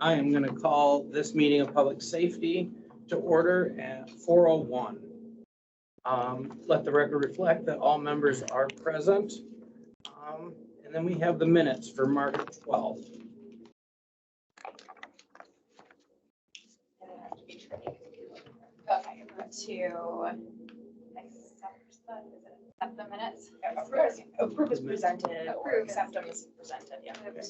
I am going to call this meeting of public safety to order at 4:01. Let the record reflect that all members are present. And then we have the minutes for March 12th. Okay, to accept the minutes. Approve is presented, or Approve. accept them as presented, yeah. Move to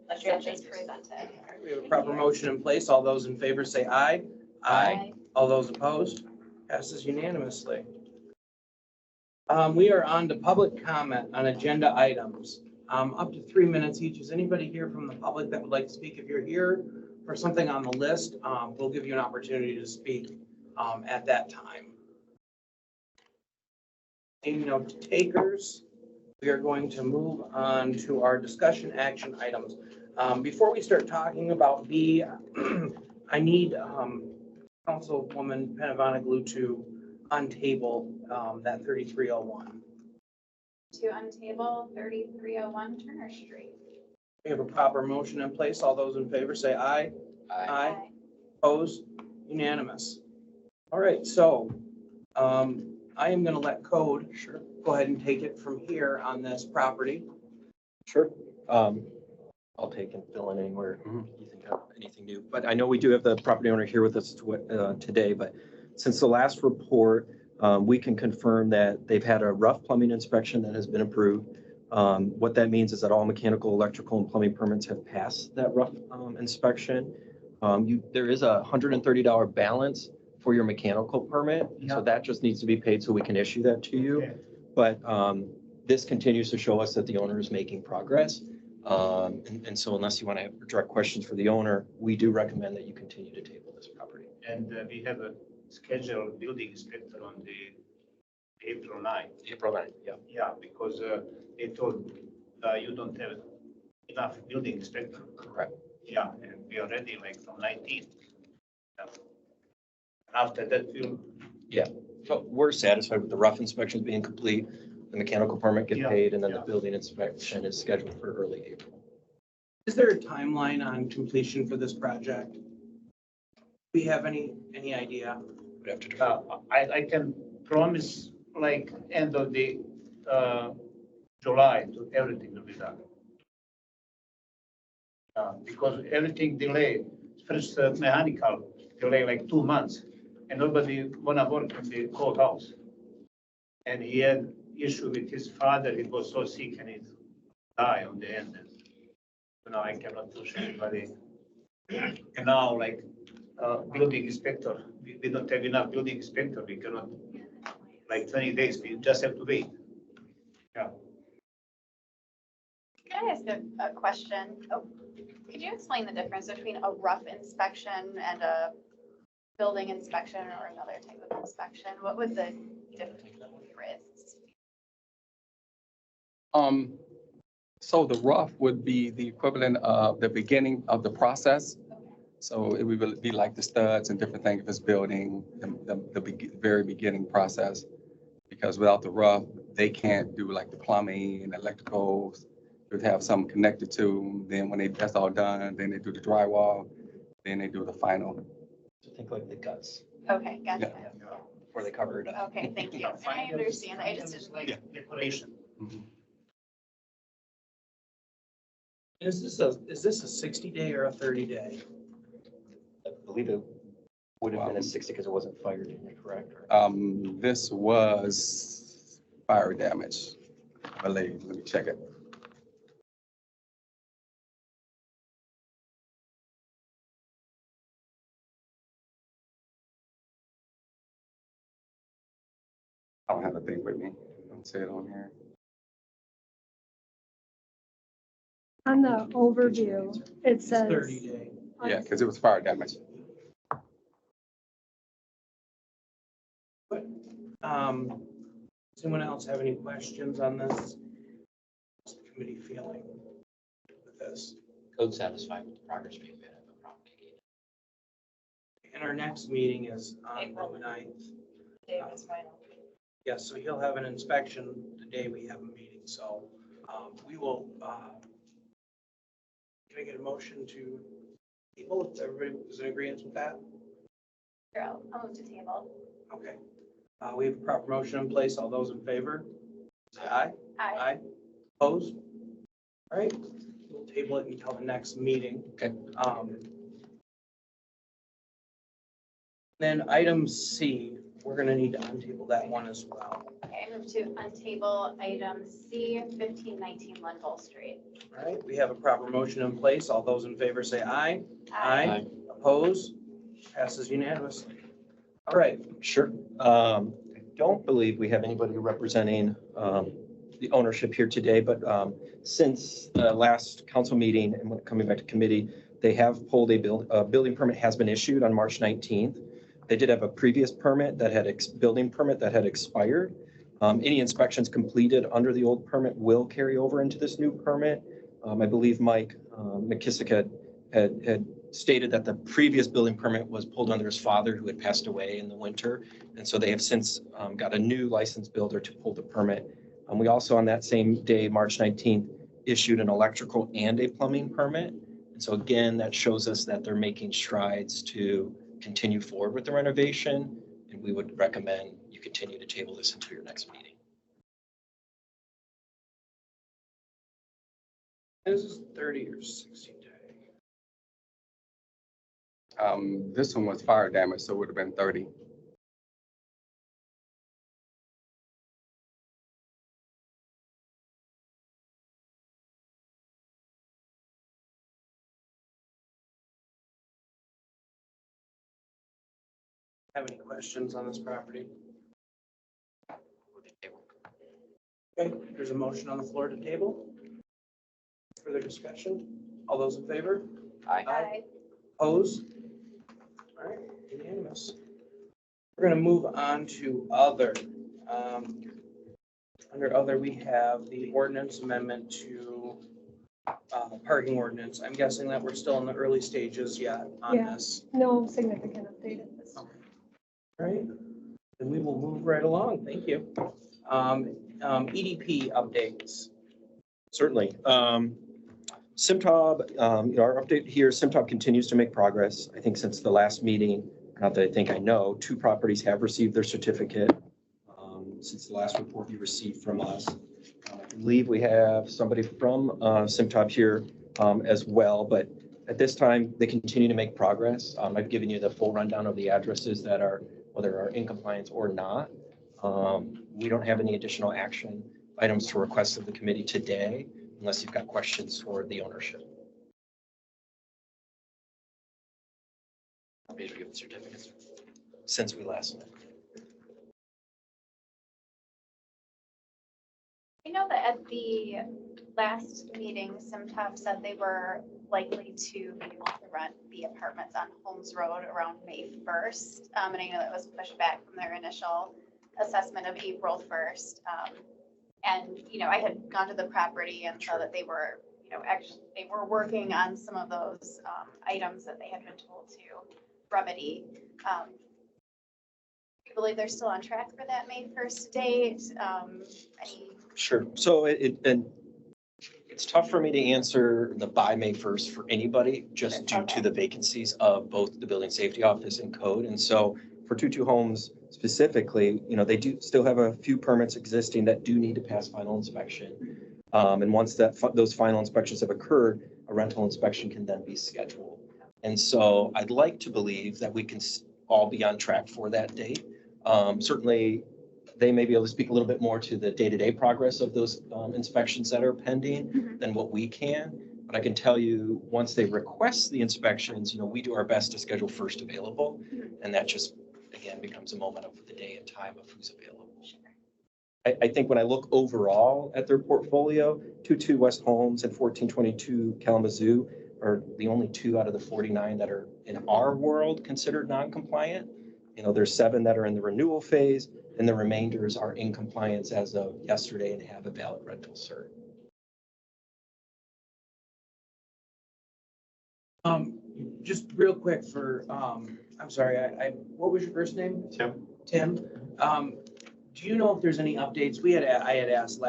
Unless you have accept as changes. presented. We have a proper motion in place. All those in favor say aye. All those opposed? Passes unanimously. We are on to public comment on agenda items. Up to 3 minutes each. Is anybody here from the public that would like to speak? If you're here for something on the list, we'll give you an opportunity to speak at that time. Seeing no takers, we are going to move on to our discussion action items. Before we start talking about B, I need Councilwoman Penavanaglou to untable that 3301. To untable 3301 Turner Street. We have a proper motion in place. All those in favor say aye. Aye. Opposed? Unanimous. All right, so I am going to let Code go ahead and take it from here on this property. Sure. I'll take and fill in anywhere you think of anything new. But I know we do have the property owner here with us today, but since the last report, we can confirm that they've had a rough plumbing inspection that has been approved. What that means is that all mechanical, electrical, and plumbing permits have passed that rough inspection. There is a $130 balance for your mechanical permit, so that just needs to be paid so we can issue that to you. Okay. But this continues to show us that the owner is making progress. And so unless you want to have direct questions for the owner, we do recommend that you continue to table this property. And we have a scheduled building inspector on the April 9th. April 9th, yeah. Yeah, because they told you don't have enough building inspector. Correct. Yeah, and we are ready like from 19th. Yeah. After that, we'll. So we're satisfied with the rough inspections being complete, the mechanical permit get Yeah, paid, and then the yeah. building inspection is scheduled for early April. Is there a timeline on completion for this project? Do we have any idea? We'd have to defer. I can promise like end of the July to everything will be done. Because everything delayed, first mechanical delay like 2 months, and nobody wanna work in the courthouse. And he had issue with his father, he was so sick and he died on the end. You know, I cannot push anybody. And now like building inspector, we don't have enough building inspector, we cannot, like 20 days, we just have to wait. Yeah. Can I ask a question? Oh, could you explain the difference between a rough inspection and a building inspection or another type of inspection? What would the difference be? So the rough would be the equivalent of the beginning of the process. So it would be like the studs and different things of this building, the very beginning process. Because without the rough, they can't do like the plumbing and electricals. You'd have something connected to, then when that's all done, then they do the drywall, then they do the final. So think like the guts Okay, gotcha. before they cover it up. Okay, thank you. I understand. I just didn't. Like decoration. Is this a 60-day or a 30-day? I believe it would have been a 60 because it wasn't fired in, correct? This was fire damage, I believe. Let me check it. I don't have the thing with me. Don't say it on here. On the overview, it It's says. 30-day. Yeah, because it was fire damage. Does anyone else have any questions on this? What's the committee feeling with this? Code satisfied with the progress being made. I have no problem taking it. And our next meeting is on April. the 9th. David's final. Yes, so he'll have an inspection the day we have a meeting, so we will, can I get a motion to Table, if everybody is in agreement with that? Sure, I'll move to table. Okay. We have a proper motion in place. All those in favor? Say aye. Aye. Opposed? All right, we'll table it until the next meeting. Okay. Then item C, we're gonna need to untable that one as well. Okay, I move to untable item C, 1519 Linville Street. All right, we have a proper motion in place. All those in favor say aye. Oppose? Passes unanimously. All right, Sure. I don't believe we have anybody representing the ownership here today, but since the last council meeting and when coming back to committee, they have pulled a building permit has been issued on March 19th. They did have a previous permit that had building permit that had expired. Any inspections completed under the old permit will carry over into this new permit. I believe Mike McKissick had stated that the previous building permit was pulled under his father who had passed away in the winter. And so they have since got a new licensed builder to pull the permit. We also on that same day, March 19th, issued an electrical and a plumbing permit. And so again, that shows us that they're making strides to continue forward with the renovation. And we would recommend you continue to table this until your next meeting. this is 30 or 60 day. This one was fire damage, so it would have been 30. Have any questions on this property? Okay, there's a motion on the floor to table. Further discussion? All those in favor? Aye. Opposed? All right, unanimous. We're gonna move on to other. Under other, we have the ordinance amendment to parking ordinance. I'm guessing that we're still in the early stages yet on Yeah. this. No significant update at this time. All right, then we will move right along. Thank you. EDP updates. Certainly. SimTab, our update here, SimTab continues to make progress. I think since the last meeting, not that I know, 2 properties have received their certificate since the last report you received from us. I believe we have somebody from SimTab here as well, but at this time, they continue to make progress. I've given you the full rundown of the addresses that are, whether are in compliance or not. We don't have any additional action items to request of the committee today, unless you've got questions for the ownership. Maybe we give the certificates. Since we last met. I know that at the last meeting, SimTab said they were likely to be able to rent the apartments on Holmes Road around May 1st. And I know that was pushed back from their initial assessment of April 1st. And, I had gone to the property and saw that they were, actually, they were working on some of those items that they had been told to remedy. I believe they're still on track for that May 1st date. Any Sure. So it's tough for me to answer the by May 1st for anybody, just due to the vacancies of both the building safety office and code. And so for 22 Homes specifically, they do still have a few permits existing that do need to pass final inspection. And once those final inspections have occurred, a rental inspection can then be scheduled. And so I'd like to believe that we can all be on track for that date. Certainly, they may be able to speak a little bit more to the day-to-day progress of those inspections that are pending than what we can. But I can tell you, once they request the inspections, we do our best to schedule first available. And that just, again, becomes a moment of the day and time of who's available. I think when I look overall at their portfolio, 22 West Holmes and 1422 Kalamazoo are the only 2 out of the 49 that are in our world considered non-compliant. There's 7 that are in the renewal phase, and the remainders are in compliance as of yesterday and have a valid rental cert. Just real quick for, I'm sorry, what was your first name? Tim? Tim. Do you know if there's any updates? I had asked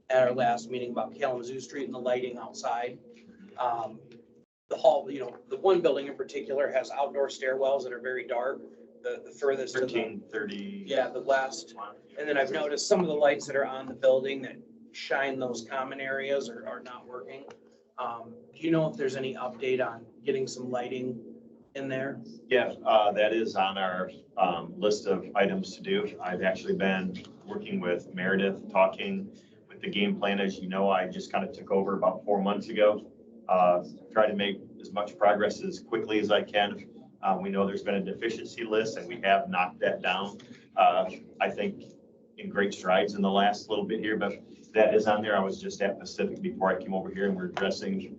at our last meeting about Kalamazoo Street and the lighting outside. the hall, you know, the one building in particular has outdoor stairwells that are very dark, the furthest to the, 1330. yeah, the west. And then I've noticed some of the lights that are on the building that shine those common areas are not working. Do you know if there's any update on getting some lighting in there? Yeah, that is on our list of items to do. I've actually been working with Meredith, talking with the game plan. As you know, I just kind of took over about 4 months ago. Try to make as much progress as quickly as I can. We know there's been a deficiency list and we have knocked that down. I think in great strides in the last little bit here, but that is on there. I was just at Pacific before I came over here and we're addressing,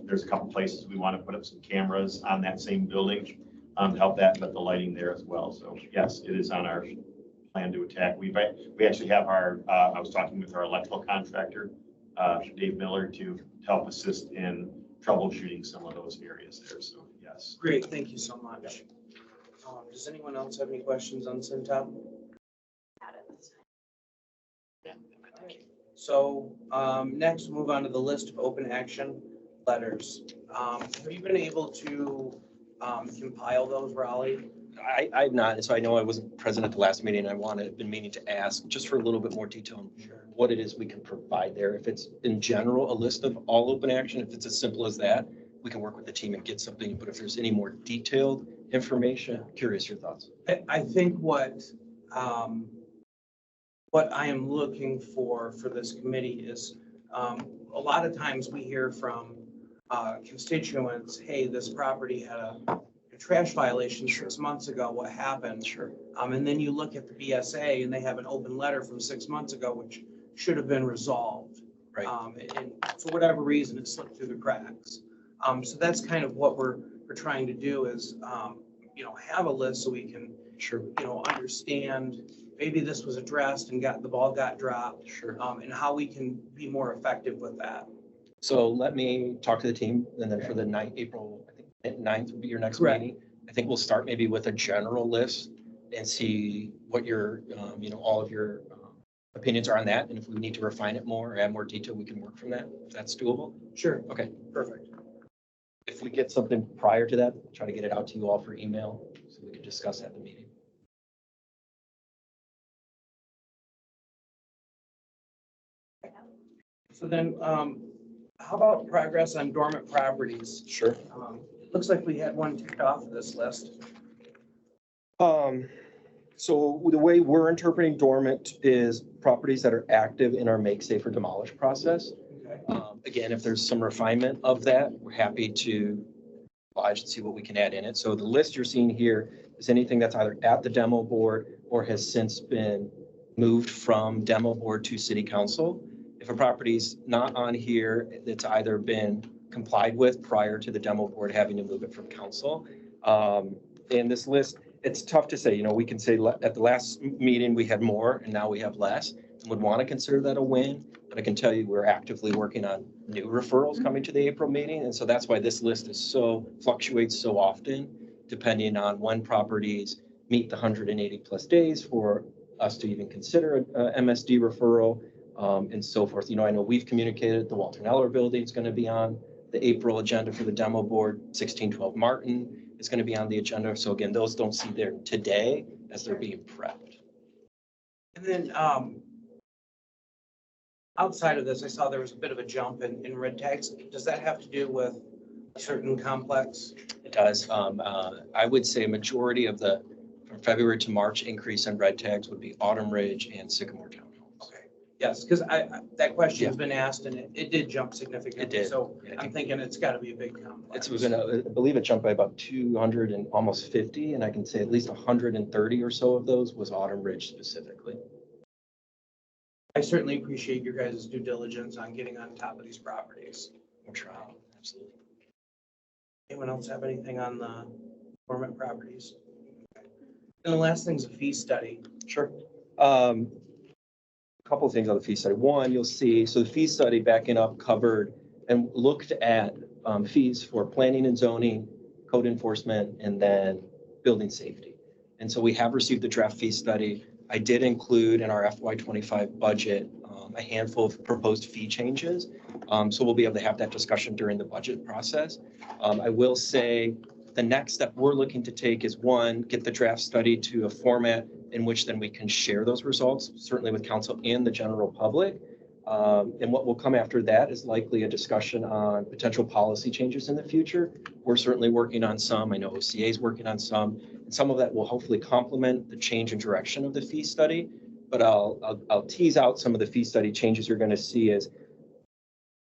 there's a couple places we want to put up some cameras on that same building to help that, but the lighting there as well. So yes, it is on our plan to attack. We actually have our, I was talking with our electrical contractor, Dave Miller, to help assist in troubleshooting some of those areas there. So yes. Great, thank you so much. Does anyone else have any questions on Cintas? So next, we'll move on to the list of open action letters. Have you been able to compile those, Raleigh? I've not, and so I know I wasn't present at the last meeting. Been meaning to ask just for a little bit more detail on what it is we can provide there. If it's in general, a list of all open action, if it's as simple as that, we can work with the team and get something. But if there's any more detailed information, curious your thoughts. I think what I am looking for this committee is, a lot of times we hear from constituents, hey, this property had a trash violation 6 months ago, what happened? Sure. And then you look at the BSA and they have an open letter from 6 months ago, which should have been resolved. Right. And for whatever reason, it slipped through the cracks. So that's kind of what we're trying to do is, you know, have a list so we can, Sure. you know, understand maybe this was addressed and the ball got dropped, Sure. and how we can be more effective with that. So let me talk to the team, and then for the April, I think 9th would be your next Correct. meeting. I think we'll start maybe with a general list and see what your, you know, all of your opinions are on that. And if we need to refine it more or add more detail, we can work from that. If that's doable. Sure. Okay. Perfect. If we get something prior to that, try to get it out to you all for email so we can discuss at the meeting. So then, how about progress on dormant properties? Sure. It looks like we had one ticked off of this list. So the way we're interpreting dormant is properties that are active in our make safe or demolish process. Okay. Again, if there's some refinement of that, we're happy to oblige and see what we can add in it. So the list you're seeing here is anything that's either at the demo board or has since been moved from demo board to city council. If a property's not on here, it's either been complied with prior to the demo board having to move it from council. In this list, it's tough to say, you know, we can say at the last meeting, we had more and now we have less. Would want to consider that a win, but I can tell you we're actively working on new referrals coming to the April meeting. And so that's why this list is fluctuates so often, depending on when properties meet the 180 plus days for us to even consider a MSD referral. And so forth. You know, I know we've communicated the Walter Neller building is going to be on the April agenda for the demo board. 1612 Martin is going to be on the agenda. So again, those don't see there today as they're being prepped. And then, outside of this, I saw there was a bit of a jump in red tags. Does that have to do with a certain complex? It does. I would say a majority of the from February to March increase in red tags would be Autumn Ridge and Sycamore Townhomes. Okay. Yes, because that question has been asked and it did jump significantly. It did. So Yeah, I'm thinking it's got to be a big complex. It's within, I believe it jumped by about 200 and almost 50, and I can say at least 130 or so of those was Autumn Ridge specifically. I certainly appreciate your guys' due diligence on getting on top of these properties. We'll try, absolutely. Anyone else have anything on the dormant properties? And the last thing's a fee study. Sure. Couple of things on the fee study. One, you'll see, so the fee study backing up covered and looked at fees for planning and zoning, code enforcement, and then building safety. And so we have received the draft fee study. I did include in our FY25 budget a handful of proposed fee changes. So we'll be able to have that discussion during the budget process. I will say the next step we're looking to take is, one, get the draft study to a format in which then we can share those results, certainly with council and the general public. And what will come after that is likely a discussion on potential policy changes in the future. We're certainly working on some. I know OCA is working on some. And some of that will hopefully complement the change in direction of the fee study. But I'll tease out some of the fee study changes you're going to see. Is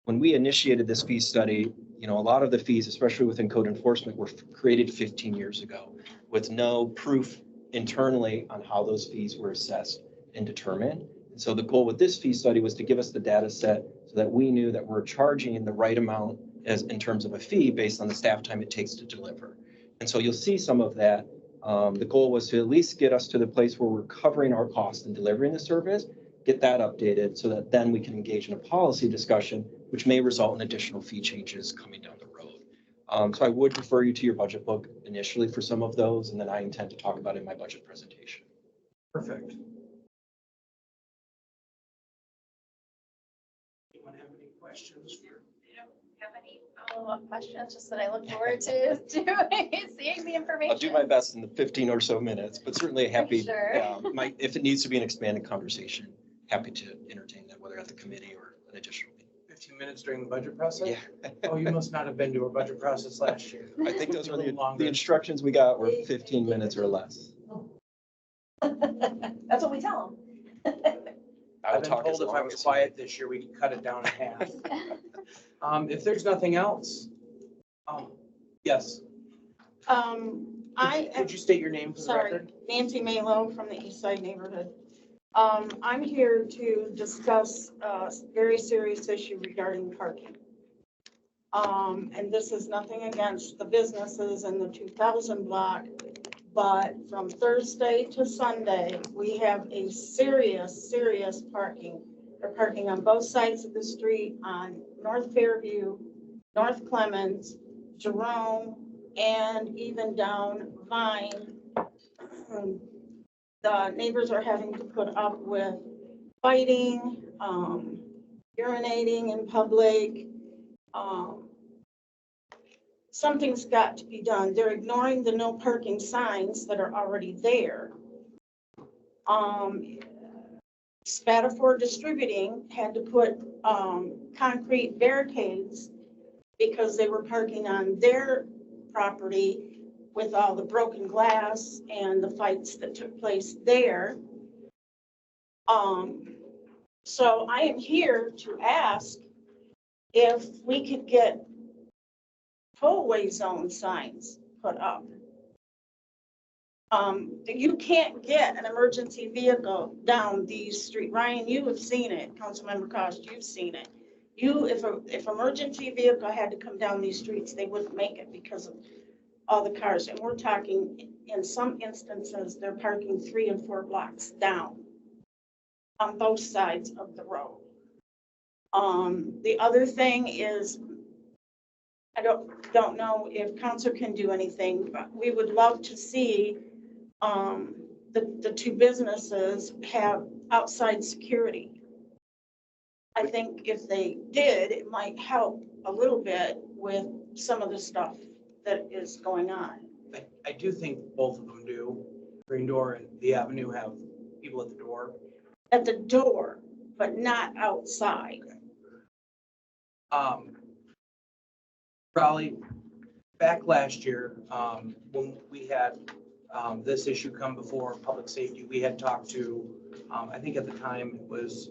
when we initiated this fee study, a lot of the fees, especially within code enforcement, were created 15 years ago with no proof internally on how those fees were assessed and determined. And so the goal with this fee study was to give us the data set so that we knew that we're charging the right amount as in terms of a fee based on the staff time it takes to deliver. And so you'll see some of that. The goal was to at least get us to the place where we're covering our cost in delivering the service, get that updated so that then we can engage in a policy discussion, which may result in additional fee changes coming down the road. So I would refer you to your budget book initially for some of those, and then I intend to talk about it in my budget presentation. Perfect. Anyone have any questions? I don't have any follow-up questions, just that I look forward to seeing the information. I'll do my best in the 15 or so minutes, but certainly happy, Sure. if it needs to be an expanded conversation, happy to entertain that, whether at the committee or an additional meeting. 15 minutes during the budget process? Yeah. Oh, you must not have been to a budget process last year. I think those were A little the longer. instructions we got were 15 minutes or less. That's what we tell them. I will I've been talk as told if I long was as you quiet this year, we could cut it down in half. If there's nothing else, yes. Could you state your name for the Sorry, record? Nancy Malo from the East Side neighborhood. I'm here to discuss a very serious issue regarding parking. And this is nothing against the businesses in the 2000 block, but from Thursday to Sunday, we have a serious parking. They're parking on both sides of the street on North Fairview, North Clemens, Jerome, and even down Vine. The neighbors are having to put up with fighting, urinating in public. Something's got to be done. They're ignoring the no parking signs that are already there. Spatafor Distributing had to put concrete barricades because they were parking on their property with all the broken glass and the fights that took place there. So I am here to ask if we could get tollway zone signs put up. You can't get an emergency vehicle down these streets. Ryan, you have seen it. Councilmember Cost, you've seen it. If emergency vehicle had to come down these streets, they wouldn't make it because of all the cars. And we're talking, in some instances, they're parking 3 and 4 blocks down on both sides of the road. The other thing is, I don't know if council can do anything, but we would love to see the 2 businesses have outside security. I think if they did, it might help a little bit with some of the stuff that is going on. I do think both of them do. Green Door and the Avenue have people at the door. At the door, but not outside. Raleigh, back last year, when we had this issue come before public safety, we had talked to, I think at the time it was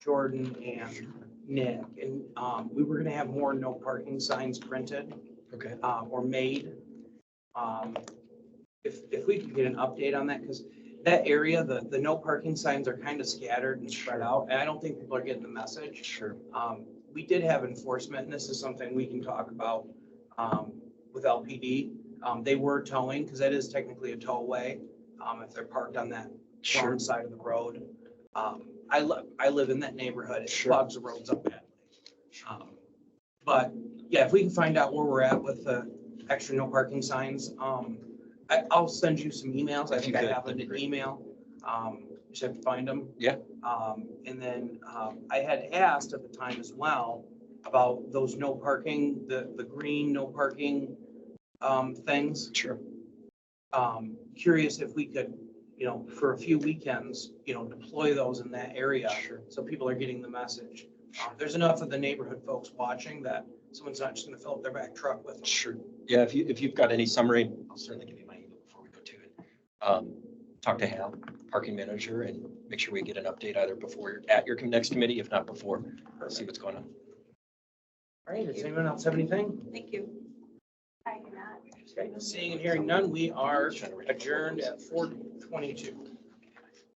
Jordan and Nick, and we were gonna have more no parking signs printed. Okay. Or made. If we could get an update on that, because that area, the no parking signs are kind of scattered and spread out, and I don't think people are getting the message. Sure. We did have enforcement, and this is something we can talk about with LPD. They were towing, because that is technically a tollway, if they're parked on that Sure. wrong side of the road. I live in that neighborhood. It Sure. clogs the roads up badly. But yeah, if we can find out where we're at with the extra no parking signs, I'll send you some emails. I If you think I could, have that'd be an great. email. just have to find them. Yeah. And then, I had asked at the time as well about those no parking, the green no parking, things. Sure. Curious if we could, for a few weekends, deploy those in that area. Sure. So people are getting the message. There's enough of the neighborhood folks watching that someone's not just gonna fill up their back truck with them. Sure. Yeah, if you've got any summary, I'll certainly give you my email before we go to it. Talk to Hal, parking manager, and make sure we get an update either before, at your next committee, if not before, see what's going on. All right, does anyone else have anything? Thank you. I do not. Okay, seeing and hearing none, we are adjourned at 4:22.